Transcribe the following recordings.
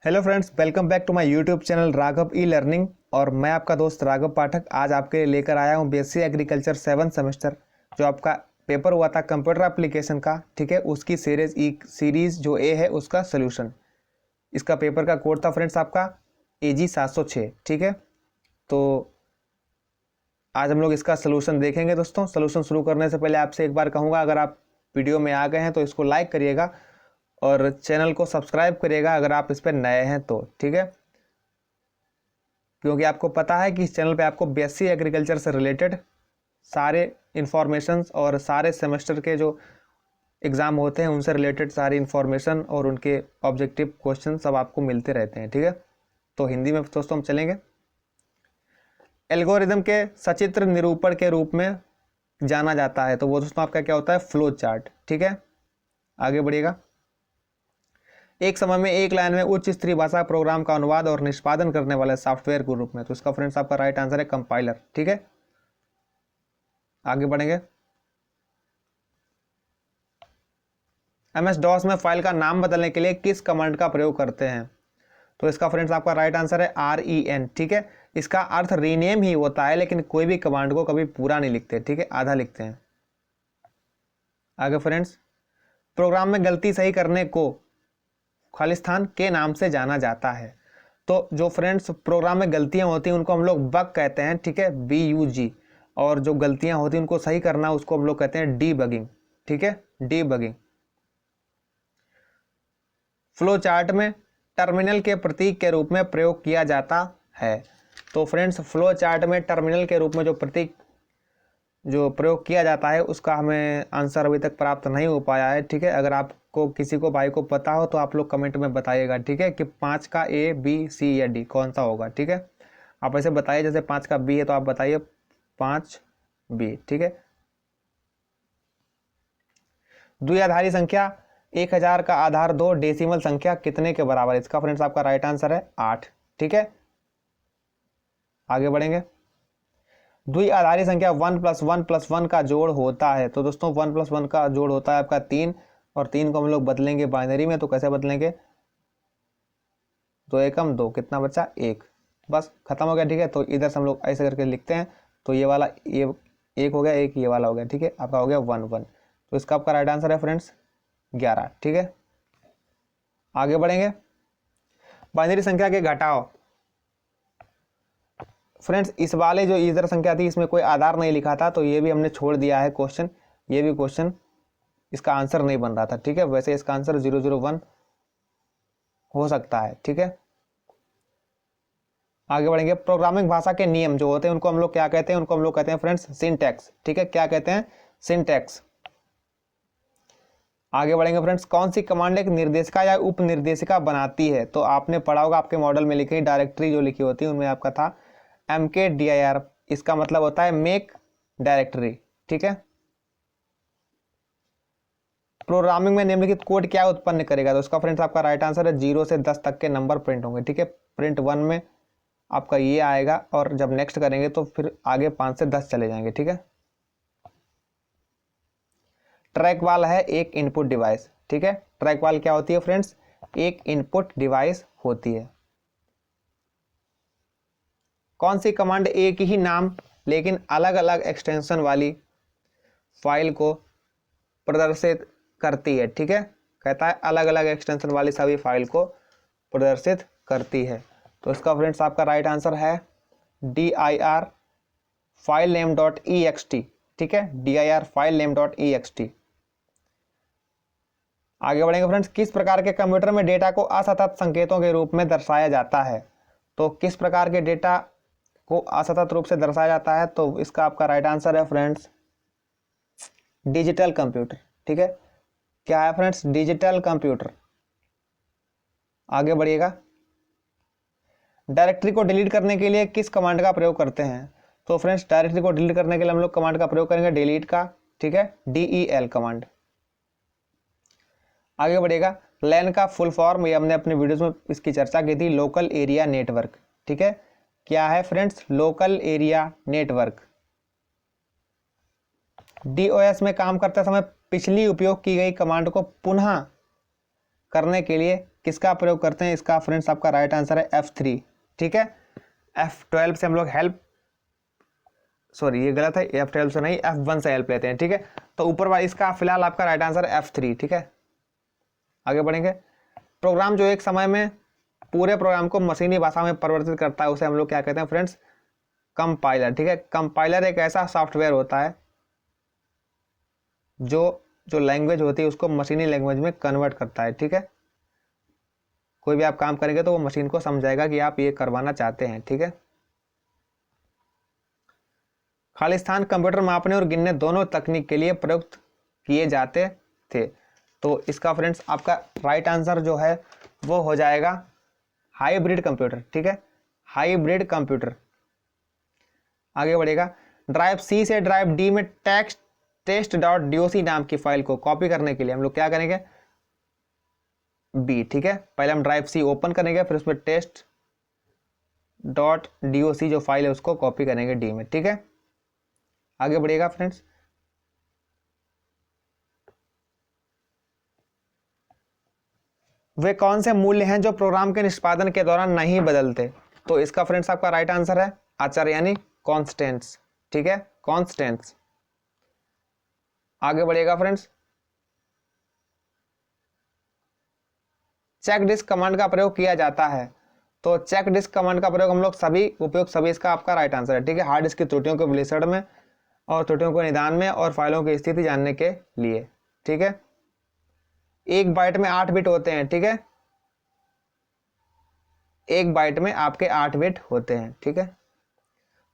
Hello friends, welcome back to my YouTube channel Raghav e learning. और मैं आपका दोस्त राघव पाठक आज आपके लिए लेकर आया हूं बीएससी एग्रीकल्चर 7 सेमेस्टर जो आपका पेपर हुआ था कंप्यूटर एप्लीकेशन का। ठीक है, उसकी सीरीज जो ए है उसका सोल्यूशन। इसका पेपर का कोड था फ्रेंड्स आपका AG 706। ठीक है, तो आज हम लोग इसका सोल्यूशन देखेंगे। दोस्तों, सोल्यूशन शुरू करने से पहले आपसे एक बार कहूँगा, अगर आप वीडियो में आ गए हैं तो इसको लाइक करिएगा और चैनल को सब्सक्राइब करिएगा अगर आप इस पर नए हैं तो। ठीक है, क्योंकि आपको पता है कि इस चैनल पे आपको बीएससी एग्रीकल्चर से रिलेटेड सारे इन्फॉर्मेशंस और सारे सेमेस्टर के जो एग्ज़ाम होते हैं उनसे रिलेटेड सारी इन्फॉर्मेशन और उनके ऑब्जेक्टिव क्वेश्चन सब आपको मिलते रहते हैं। ठीक है, तो हिंदी में दोस्तों हम चलेंगे। एल्गोरिदम के सचित्र निरूपण के रूप में जाना जाता है, तो वो दोस्तों आपका क्या होता है, फ्लो चार्ट। ठीक है, आगे बढ़िएगा। एक समय में एक लाइन में उच्च स्तरीय भाषा प्रोग्राम का अनुवाद और निष्पादन करने वाले सॉफ्टवेयर के रूप में, तो इसका फ्रेंड्स आपका राइट आंसर है कंपाइलर। ठीक है, आगे बढ़ेंगे। MS-DOS में फाइल का नाम बदलने के लिए किस कमांड का प्रयोग करते हैं, तो इसका फ्रेंड्स आपका राइट आंसर है REN। ठीक है, इसका अर्थ रीनेम ही होता है, लेकिन कोई भी कमांड को कभी पूरा नहीं लिखते। ठीक है, आधा लिखते हैं। आगे फ्रेंड्स, प्रोग्राम में गलती सही करने को खालिस्तान के नाम से जाना जाता है, तो जो फ्रेंड्स प्रोग्राम में गलतियां होती हैं उनको हम लोग बग कहते हैं। ठीक है, BUG। और जो गलतियां होती हैं उनको सही करना उसको हम लोग कहते हैं डीबगिंग। ठीक है, डीबगिंग। फ्लो चार्ट में टर्मिनल के प्रतीक के रूप में प्रयोग किया जाता है, तो फ्रेंड्स फ्लो चार्ट में टर्मिनल के रूप में जो प्रतीक जो प्रयोग किया जाता है उसका हमें आंसर अभी तक प्राप्त नहीं हो पाया है। ठीक है, अगर आपको किसी को भाई को पता हो तो आप लोग कमेंट में बताइएगा। ठीक है, कि 5 का A, B, C या D कौन सा होगा। ठीक है, आप ऐसे बताइए, जैसे 5 का B है तो आप बताइए 5B। ठीक है, द्विआधारी संख्या 1000 का आधार 2 डेसिमल संख्या कितने के बराबर है, इसका फ्रेंड्स आपका राइट आंसर है 8। ठीक है, आगे बढ़ेंगे। द्विआधारी संख्या 1 + 1 + 1 का जोड़ होता है, तो दोस्तों 1 + 1 का जोड़ होता है आपका 3, और 3 को हम लोग बदलेंगे बाइनरी में, तो कैसे बदलेंगे, 2 एकम 2, कितना बचा 1, बस खत्म हो गया। ठीक है, तो इधर से हम लोग ऐसे करके लिखते हैं, तो ये वाला ये 1 हो गया, एक ये वाला हो गया। ठीक है, आपका हो गया 1 1, तो इसका आपका राइट आंसर है फ्रेंड्स 11। ठीक है, आगे बढ़ेंगे। बाइनरी संख्या के घटाओ, फ्रेंड्स इस वाले जो इधर संख्या थी इसमें कोई आधार नहीं लिखा था, तो ये भी हमने छोड़ दिया है क्वेश्चन। ये भी क्वेश्चन इसका आंसर नहीं बन रहा था। ठीक है, वैसे इसका आंसर 001 हो सकता है। ठीक है, आगे बढ़ेंगे। प्रोग्रामिंग भाषा के नियम जो होते हैं उनको हम लोग क्या कहते हैं, उनको हम लोग कहते हैं फ्रेंड्स सिंटैक्स। ठीक है, क्या कहते हैं, सिंटैक्स। आगे बढ़ेंगे फ्रेंड्स। कौन सी कमांड एक निर्देशिका या उप निर्देशिका बनाती है, तो आपने पढ़ा होगा, आपके मॉडल में लिखी डायरेक्टरी जो लिखी होती है उनमें आपका था MKDIR। इसका मतलब होता है मेक डायरेक्टरी। ठीक है, प्रोग्रामिंग में निम्नलिखित कोड क्या उत्पन्न करेगा, तो उसका फ्रेंड्स आपका राइट आंसर है 0 से 10 तक के नंबर प्रिंट होंगे। ठीक है, प्रिंट 1 में आपका ये आएगा, और जब नेक्स्ट करेंगे तो फिर आगे 5 से 10 चले जाएंगे। ठीक है, ट्रैक वाल है एक इनपुट डिवाइस। ठीक है, ट्रैक वाल क्या होती है फ्रेंड्स, एक इनपुट डिवाइस होती है। कौन सी कमांड एक ही नाम लेकिन अलग अलग एक्सटेंशन वाली फाइल को प्रदर्शित करती है। ठीक है, कहता है अलग अलग एक्सटेंशन वाली सभी फाइल को प्रदर्शित करती है, तो इसका फ्रेंड्स आपका राइट आंसर है dir filename.ext। ठीक है, dir filename.ext। आगे बढ़ेंगे फ्रेंड्स। किस प्रकार के कंप्यूटर में डेटा को असतत संकेतों के रूप में दर्शाया जाता है, तो किस प्रकार के डेटा को असतत रूप से दर्शाया जाता है, तो इसका आपका राइट आंसर है फ्रेंड्स डिजिटल कंप्यूटर। ठीक है, क्या है फ्रेंड्स, डिजिटल कंप्यूटर। आगे बढ़िएगा। डायरेक्टरी को डिलीट करने के लिए किस कमांड का प्रयोग करते हैं, तो फ्रेंड्स डायरेक्टरी को डिलीट करने के लिए हम लोग कमांड का प्रयोग करेंगे डिलीट का। ठीक है, DEL कमांड। आगे बढ़िएगा। लैन का फुल फॉर्म, ये हमने अपने वीडियोस में इसकी चर्चा की थी, लोकल एरिया नेटवर्क। ठीक है, क्या है friends, local area network. DOS में काम करते समय पिछली उपयोग की गई कमांड को पुनः करने के लिए किसका प्रयोग करते हैं? इसका फ्रेंड्स आपका राइट आंसर है F3। ठीक है, F12 से हम लोग हेल्प, सॉरी ये गलत है, F12 से नहीं, F1 से हेल्प लेते हैं। ठीक है, तो ऊपर वाला इसका फिलहाल आपका राइट आंसर है F3। ठीक है, आगे बढ़ेंगे। प्रोग्राम जो एक समय में पूरे प्रोग्राम को मशीनी भाषा में परिवर्तित करता है उसे हम लोग क्या कहते हैं फ्रेंड्स? कंपाइलर। ठीक है, कंपाइलर एक ऐसा सॉफ्टवेयर होता है जो लैंग्वेज होती है उसको मशीनी लैंग्वेज में कन्वर्ट करता है। ठीक है, कोई भी आप काम करेंगे तो वो मशीन को समझाएगा कि आप ये करवाना चाहते हैं। ठीक है, खाली स्थान कंप्यूटर मापने और गिनने दोनों तकनीक के लिए प्रयुक्त किए जाते थे। तो इसका फ्रेंड्स आपका राइट आंसर जो है वो हो जाएगा हाइब्रिड कंप्यूटर। ठीक है, हाइब्रिड कंप्यूटर। आगे बढ़ेगा। ड्राइव सी से ड्राइव डी में test.doc नाम की फाइल को कॉपी करने के लिए हम लोग क्या करेंगे? बी। ठीक है, पहले हम ड्राइव सी ओपन करेंगे, फिर उसमें test.doc जो फाइल है उसको कॉपी करेंगे डी में। ठीक है, आगे बढ़िएगा फ्रेंड्स। वे कौन से मूल्य हैं जो प्रोग्राम के निष्पादन के दौरान नहीं बदलते? तो इसका फ्रेंड्स आपका राइट आंसर है आचार यानी कॉन्स्टेंट्स। ठीक है, कॉन्स्टेंट्स। आगे बढ़िएगा फ्रेंड्स। चेक डिस्क कमांड का प्रयोग किया जाता है। तो चेक डिस्क कमांड का प्रयोग हम लोग सभी इसका आपका राइट आंसर है। ठीक है, हार्ड डिस्क की त्रुटियों के विश्लेषण में और त्रुटियों को निदान में और फाइलों की स्थिति जानने के लिए। ठीक है, एक बाइट में 8 बिट होते हैं। ठीक है, एक बाइट में आपके 8 बिट होते हैं। ठीक है,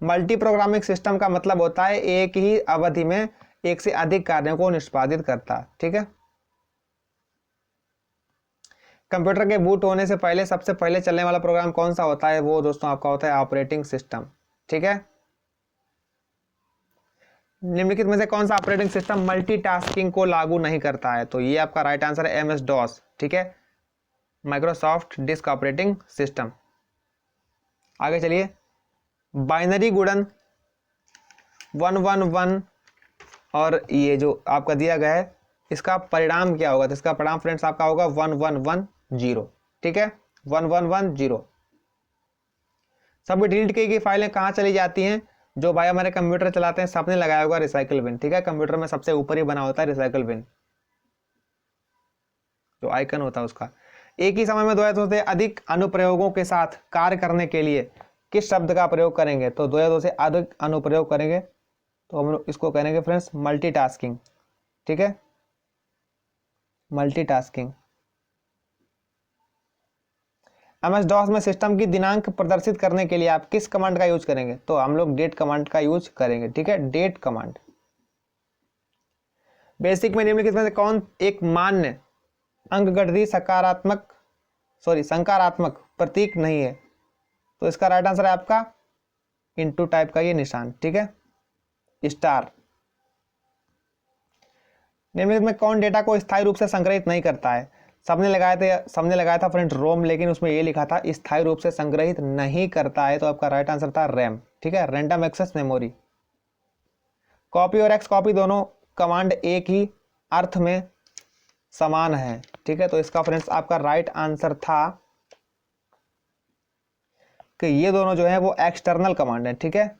मल्टी प्रोग्रामिंग सिस्टम का मतलब होता है एक ही अवधि में एक से अधिक कार्यों को निष्पादित करता। ठीक है, कंप्यूटर के बूट होने से पहले सबसे पहले चलने वाला प्रोग्राम कौन सा होता है? वो दोस्तों आपका होता है ऑपरेटिंग सिस्टम। ठीक है, निम्नलिखित में से कौन सा ऑपरेटिंग सिस्टम मल्टीटास्किंग को लागू नहीं करता है? तो ये आपका राइट आंसर है MS DOS। ठीक है, माइक्रोसॉफ्ट डिस्क ऑपरेटिंग सिस्टम। आगे चलिए। बाइनरी गुणन 111 और ये जो आपका दिया गया है इसका परिणाम क्या होगा? तो इसका परिणाम फ्रेंड्स आपका होगा 1110। ठीक है, 1110। सभी डिलीट की गई फाइलें कहाँ चली जाती हैं? जो भाई हमारे कंप्यूटर चलाते हैं सबने लगाया होगा रिसाइकल बिन। ठीक है, कंप्यूटर में सबसे ऊपर ही बना होता है रिसाइकल बिन, जो आइकन होता है उसका। एक ही समय में दो या दो से अधिक अनुप्रयोगों के साथ कार्य करने के लिए किस शब्द का प्रयोग करेंगे? तो दो या दो से अधिक अनुप्रयोग करेंगे तो हम लोग इसको करेंगे फ्रेंड्स मल्टीटास्किंग। ठीक है, मल्टीटास्किंग। MS DOS में सिस्टम की दिनांक प्रदर्शित करने के लिए आप किस कमांड का यूज करेंगे? तो हम लोग डेट कमांड का यूज करेंगे। ठीक है, डेट कमांड। बेसिक में निम्नलिखित में से कौन एक मान्य अंकगणितीय संकारात्मक प्रतीक नहीं है? तो इसका राइट आंसर है आपका इनटू टाइप का ये निशान। ठीक है, स्टार। निम्नलिखित में कौन डेटा को स्थायी रूप से संग्रहित नहीं करता है? सबने लगाया था फ्रेंड रोम, लेकिन उसमें ये लिखा था स्थायी रूप से संग्रहित नहीं करता है। तो आपका राइट आंसर था रैम। ठीक है, रैंडम एक्सेस मेमोरी। कॉपी और एक्स कॉपी दोनों कमांड एक ही अर्थ में समान है। ठीक है, तो इसका फ्रेंड्स आपका राइट आंसर था कि ये दोनों जो है वो एक्सटर्नल कमांड है। ठीक है,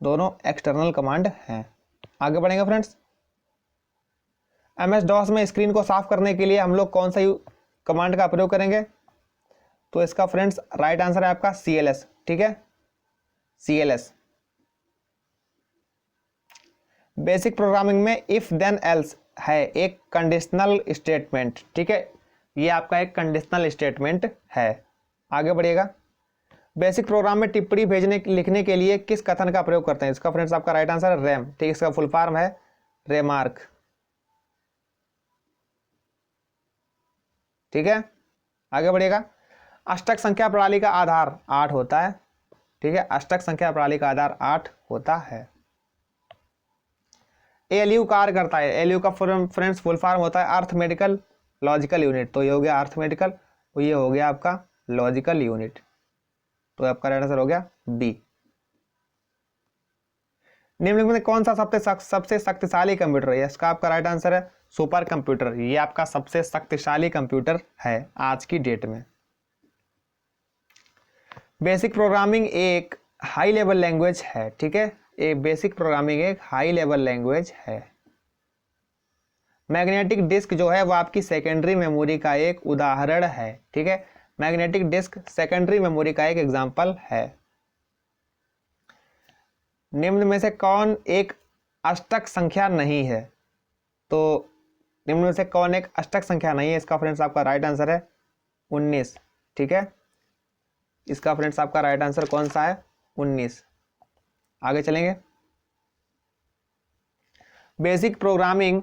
दोनों एक्सटर्नल कमांड हैं। आगे बढ़ेंगे फ्रेंड्स। MS DOS में स्क्रीन को साफ करने के लिए हम लोग कौन सा कमांड का प्रयोग करेंगे? तो इसका फ्रेंड्स राइट आंसर है आपका CLS। ठीक है, CLS। बेसिक प्रोग्रामिंग में इफ देन एल्स है एक कंडीशनल स्टेटमेंट। ठीक है, ये आपका एक कंडीशनल स्टेटमेंट है। आगे बढ़िएगा। बेसिक प्रोग्राम में टिप्पणी लिखने के लिए किस कथन का प्रयोग करते हैं? इसका फ्रेंड्स आपका राइट आंसर है रैम। ठीक है, इसका फुल फॉर्म है रेमार्क। ठीक है, आगे बढ़िएगा। अष्टक संख्या प्रणाली का आधार 8 होता है। ठीक है, अष्टक संख्या प्रणाली का आधार 8 होता है। ALU कार्य करता है। ALU का फ्रेंड्स फुल फॉर्म होता है अर्थमेटिकल लॉजिकल यूनिट। तो ये हो गया अर्थमेटिकल और ये हो गया आपका लॉजिकल यूनिट। तो आपका राइट आंसर हो गया बी। निम्नलिखित में कौन सा सबसे शक्तिशाली कंप्यूटर है? इसका आपका राइट आंसर है सुपर कंप्यूटर। ये आपका सबसे शक्तिशाली कंप्यूटर है आज की डेट में। बेसिक प्रोग्रामिंग एक हाई लेवल लैंग्वेज है, ठीक है, ये बेसिक प्रोग्रामिंग एक हाई लेवल लैंग्वेज है। मैग्नेटिक डिस्क जो है वो आपकी सेकेंडरी मेमोरी का एक उदाहरण है, ठीक है, मैग्नेटिक डिस्क सेकेंडरी मेमोरी का एक एग्जांपल है। निम्न में से कौन एक अष्टक संख्या नहीं है? तो निम्न में से कौन एक अष्टक संख्या नहीं है? इसका फ्रेंड्स आपका राइट आंसर है 19, ठीक है, इसका फ्रेंड्स आपका राइट आंसर कौन सा है? 19। आगे चलेंगे। बेसिक प्रोग्रामिंग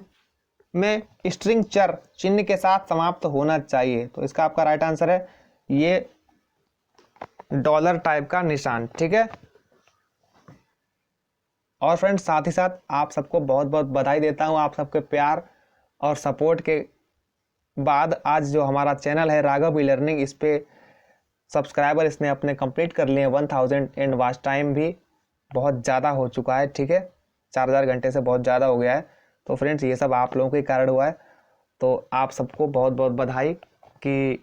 में स्ट्रिंग चर चिन्ह के साथ समाप्त होना चाहिए, तो इसका आपका राइट आंसर है ये डॉलर टाइप का निशान, ठीक है। और फ्रेंड्स साथ ही साथ आप सबको बहुत बहुत बधाई देता हूं, आप सबके प्यार और सपोर्ट के बाद आज जो हमारा चैनल है राघव ई लर्निंग, इस पे सब्सक्राइबर इसने अपने कंप्लीट कर लिए 1000 एंड वॉच टाइम भी बहुत ज़्यादा हो चुका है, ठीक है, 4000 घंटे से बहुत ज़्यादा हो गया है। तो फ्रेंड्स ये सब आप लोगों के कारण हुआ है, तो आप सबको बहुत बहुत बधाई कि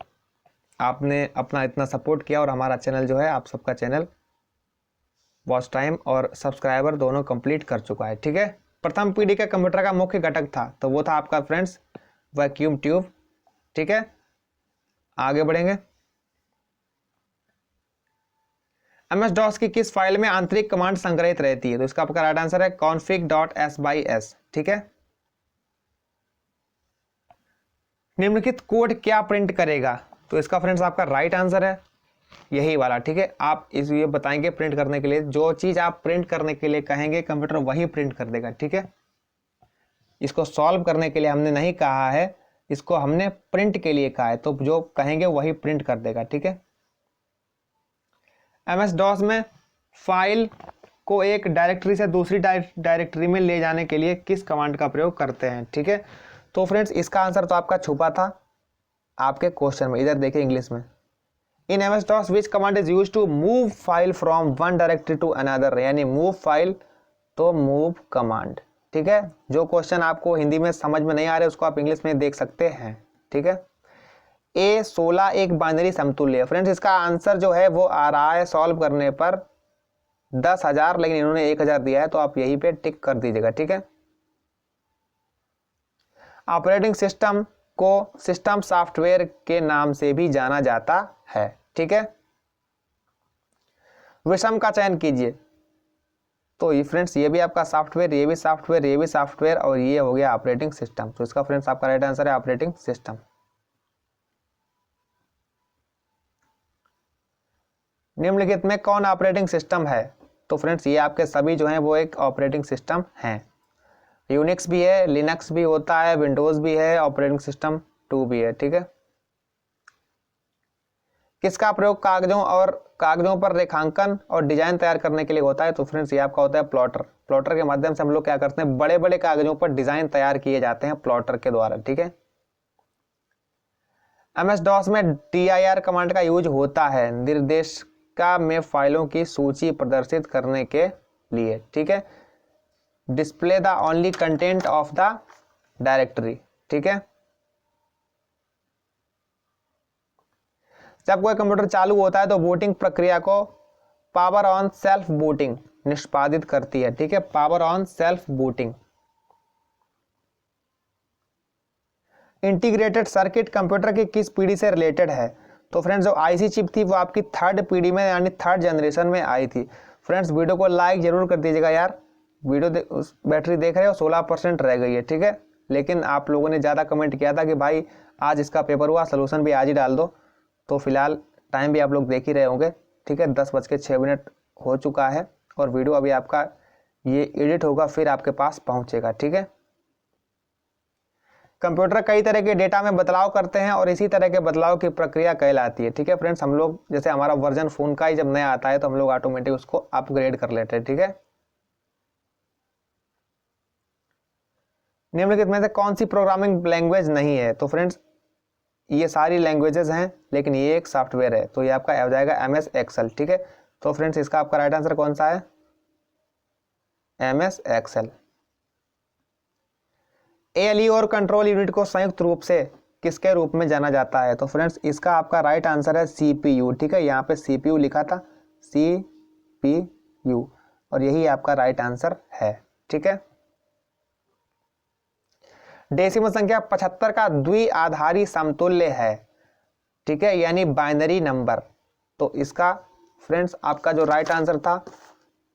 आपने अपना इतना सपोर्ट किया और हमारा चैनल जो है, आप सबका चैनल वॉच टाइम और सब्सक्राइबर दोनों कंप्लीट कर चुका है, ठीक है। प्रथम पीढ़ी का कंप्यूटर का मुख्य घटक था, तो वो था आपका फ्रेंड्स वैक्यूम ट्यूब, ठीक है। आगे बढ़ेंगे। MS-DOS की किस फाइल में आंतरिक कमांड संग्रहित रहती है? तो इसका आपका राइट आंसर है config.s/s, ठीक है। निम्नलिखित कोड क्या प्रिंट करेगा? तो इसका फ्रेंड्स आपका राइट आंसर है यही वाला, ठीक है। आप इस ये बताएंगे प्रिंट करने के लिए, जो चीज आप प्रिंट करने के लिए कहेंगे कंप्यूटर वही प्रिंट कर देगा, ठीक है। इसको सॉल्व करने के लिए हमने नहीं कहा है, इसको हमने प्रिंट के लिए कहा है, तो जो कहेंगे वही प्रिंट कर देगा, ठीक है। MS-DOS में फाइल को एक डायरेक्टरी से दूसरी डायरेक्टरी में ले जाने के लिए किस कमांड का प्रयोग करते हैं, ठीक है। तो फ्रेंड्स इसका आंसर तो आपका छुपा था आपके क्वेश्चन में, इधर देखिए इंग्लिश में। In MS-DOS which command is use to move file from one directory to another, यानी मूव फाइल तो मूव कमांड, ठीक है। जो क्वेश्चन आपको हिंदी में समझ में नहीं आ रहे उसको आप इंग्लिश में देख सकते हैं, ठीक है। A16 एक बाइनरी समतुल्य है। फ्रेंड्स इसका आंसर जो है वो आ रहा है सॉल्व करने पर 10,000, लेकिन इन्होंने 1000 दिया है, तो आप यहीं पे टिक कर दीजिएगा, ठीक है। ऑपरेटिंग सिस्टम को सिस्टम सॉफ्टवेयर के नाम से भी जाना जाता है, ठीक है। विषम का चयन कीजिए, तो ये फ्रेंड्स ये भी आपका सॉफ्टवेयर, ये भी सॉफ्टवेयर, ये भी सॉफ्टवेयर और ये हो गया ऑपरेटिंग सिस्टम, तो इसका फ्रेंड्स आपका राइट आंसर है ऑपरेटिंग सिस्टम। निम्नलिखित में कौन ऑपरेटिंग सिस्टम है? तो फ्रेंड्स ये आपके सभी जो हैं वो एक ऑपरेटिंग सिस्टम हैं। यूनिक्स भी है, लिनक्स भी होता है, विंडोज भी है, ऑपरेटिंग सिस्टम 2 भी है, ठीक है। किसका प्रयोग कागजों पर रेखांकन और डिजाइन तैयार करने के लिए होता है? तो फ्रेंड्स ये आपका होता है प्लॉटर। प्लॉटर के माध्यम से हम लोग क्या करते हैं, बड़े बड़े कागजों पर डिजाइन तैयार किए जाते हैं प्लॉटर के द्वारा, ठीक है। MS-DOS में dir कमांड का यूज होता है निर्देशिका में फाइलों की सूची प्रदर्शित करने के लिए, ठीक है। Display the only content of the directory, ठीक है। जब कोई कंप्यूटर चालू होता है तो बूटिंग प्रक्रिया को पावर ऑन सेल्फ बूटिंग निष्पादित करती है, ठीक है, power on self booting. Integrated circuit computer की किस पीढ़ी से रिलेटेड है? तो फ्रेंड्स जो आईसी चिप थी वो आपकी 3rd पीढ़ी में यानी 3rd जनरेशन में आई थी। फ्रेंड्स वीडियो को लाइक जरूर कर दीजिएगा यार, वीडियो बैटरी देख रहे हो 16% रह गई है, ठीक है। लेकिन आप लोगों ने ज़्यादा कमेंट किया था कि भाई आज इसका पेपर हुआ, सोल्यूशन भी आज ही डाल दो, तो फिलहाल टाइम भी आप लोग देख ही रहे होंगे, ठीक है। 10:06 हो चुका है और वीडियो अभी आपका ये एडिट होगा फिर आपके पास पहुंचेगा, ठीक है। कंप्यूटर कई तरह के डेटा में बदलाव करते हैं और इसी तरह के बदलाव की प्रक्रिया कहलाती है, ठीक है। फ्रेंड्स हम लोग जैसे हमारा वर्जन फोन का ही जब नया आता है तो हम लोग ऑटोमेटिक उसको अपग्रेड कर लेते हैं, ठीक है। निम्नलिखित में से कौन सी प्रोग्रामिंग लैंग्वेज नहीं है? तो फ्रेंड्स ये सारी लैंग्वेजेस हैं लेकिन ये एक सॉफ्टवेयर है, तो ये आपका हो जाएगा MS Excel, ठीक है। तो फ्रेंड्स इसका आपका राइट आंसर कौन सा है? MS Excel। ALU और कंट्रोल यूनिट को संयुक्त रूप से किसके रूप में जाना जाता है? तो फ्रेंड्स इसका आपका राइट आंसर है CPU। ठीक है, यहाँ पे CPU लिखा था, CPU, और यही आपका राइट आंसर है। ठीक है, डेसिमल संख्या 75 का द्विआधारी समतुल्य है। ठीक है, यानी बाइनरी नंबर। तो इसका फ्रेंड्स आपका जो राइट आंसर था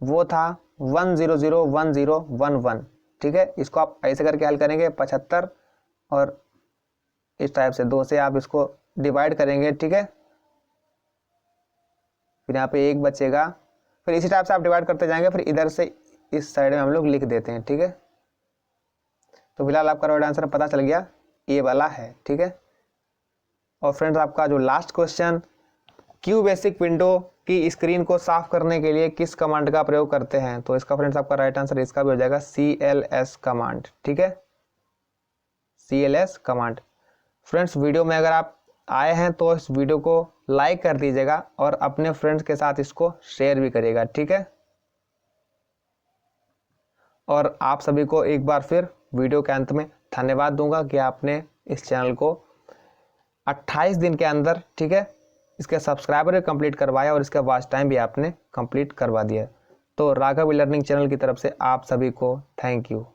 वो था 1001011। ठीक है, इसको आप ऐसे करके हल करेंगे, 75 और इस टाइप से 2 से आप इसको डिवाइड करेंगे। ठीक है, फिर यहाँ पे 1 बचेगा, फिर इसी टाइप से आप डिवाइड करते जाएंगे, फिर इधर से इस साइड में हम लोग लिख देते हैं। ठीक है, तो फिलहाल आपका राइट आंसर पता चल गया, ये वाला है। ठीक है, और फ्रेंड्स आपका जो last question, Q basic window की स्क्रीन को साफ करने के लिए किस कमांड का प्रयोग करते हैं? तो इसका फ्रेंड्स आपका राइट आंसर इसका भी हो जाएगा CLS कमांड। ठीक है, CLS कमांड। फ्रेंड्स वीडियो में अगर आप आए हैं तो इस वीडियो को लाइक कर दीजिएगा और अपने फ्रेंड्स के साथ इसको शेयर भी करिएगा। ठीक है, और आप सभी को एक बार फिर वीडियो के अंत में धन्यवाद दूंगा कि आपने इस चैनल को 28 दिन के अंदर, ठीक है, इसके सब्सक्राइबर भी कंप्लीट करवाया और इसका वॉच टाइम भी आपने कंप्लीट करवा दिया। तो राघव लर्निंग चैनल की तरफ से आप सभी को थैंक यू।